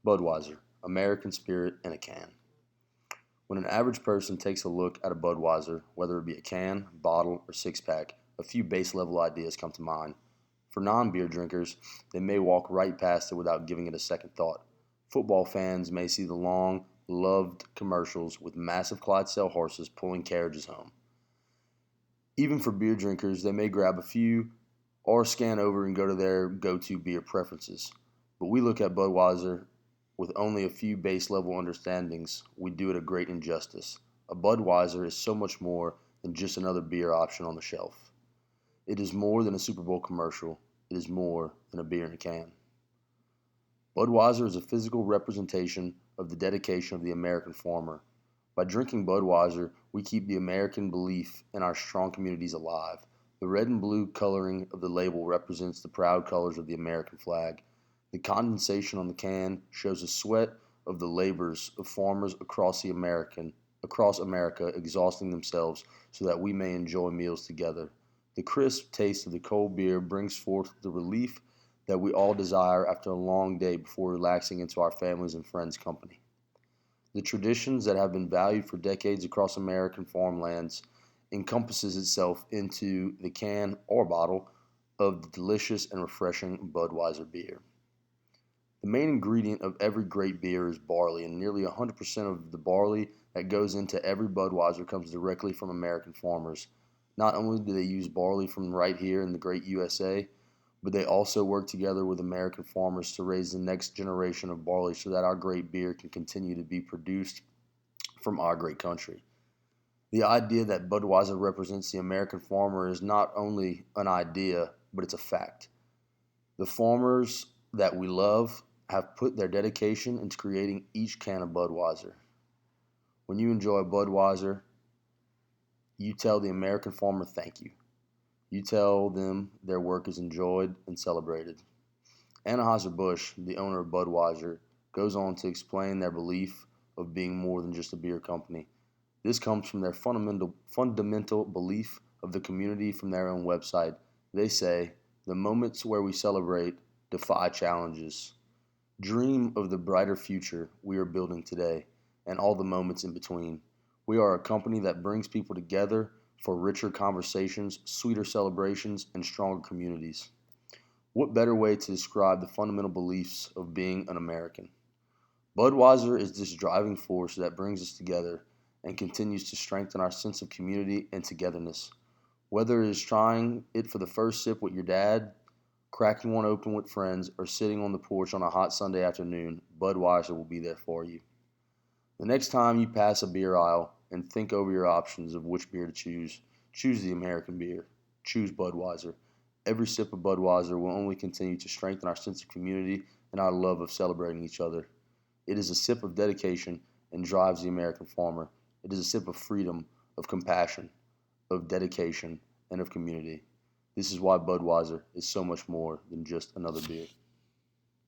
Budweiser, American spirit in a can. When an average person takes a look at a Budweiser, whether it be a can, bottle, or six pack, a few base level ideas come to mind. For non beer drinkers, they may walk right past it without giving it a second thought. Football fans may see the long, loved commercials with massive Clydesdale horses pulling carriages home. Even for beer drinkers, they may grab a few or scan over and go to their go-to beer preferences. But we look at Budweiser with only a few base level understandings. We do it a great injustice. A Budweiser is so much more than just another beer option on the shelf. It is more than a Super Bowl commercial. It is more than a beer in a can. Budweiser is a physical representation of the dedication of the American farmer. By drinking Budweiser, we keep the American belief in our strong communities alive. The red and blue coloring of the label represents the proud colors of the American flag. The condensation on the can shows the sweat of the labors of farmers across America exhausting themselves so that we may enjoy meals together. The crisp taste of the cold beer brings forth the relief that we all desire after a long day before relaxing into our families and friends' company. The traditions that have been valued for decades across American farmlands encompasses itself into the can or bottle of the delicious and refreshing Budweiser beer. The main ingredient of every great beer is barley, and nearly 100% of the barley that goes into every Budweiser comes directly from American farmers. Not only do they use barley from right here in the great USA, but they also work together with American farmers to raise the next generation of barley so that our great beer can continue to be produced from our great country. The idea that Budweiser represents the American farmer is not only an idea, but it's a fact. The farmers that we love have put their dedication into creating each can of Budweiser. When you enjoy Budweiser, you tell the American farmer thank you. You tell them their work is enjoyed and celebrated. Anheuser-Busch, the owner of Budweiser, goes on to explain their belief of being more than just a beer company. This comes from their fundamental belief of the community from their own website. They say, "The moments where we celebrate defy challenges. Dream of the brighter future we are building today and all the moments in between. We are a company that brings people together for richer conversations, sweeter celebrations, and stronger communities." What better way to describe the fundamental beliefs of being an American? Budweiser is this driving force that brings us together and continues to strengthen our sense of community and togetherness. Whether it is trying it for the first sip with your dad, cracking one open with friends, or sitting on the porch on a hot Sunday afternoon, Budweiser will be there for you. The next time you pass a beer aisle and think over your options of which beer to choose, choose the American beer. Choose Budweiser. Every sip of Budweiser will only continue to strengthen our sense of community and our love of celebrating each other. It is a sip of dedication and drives the American farmer. It is a sip of freedom, of compassion, of dedication, and of community. This is why Budweiser is so much more than just another beer.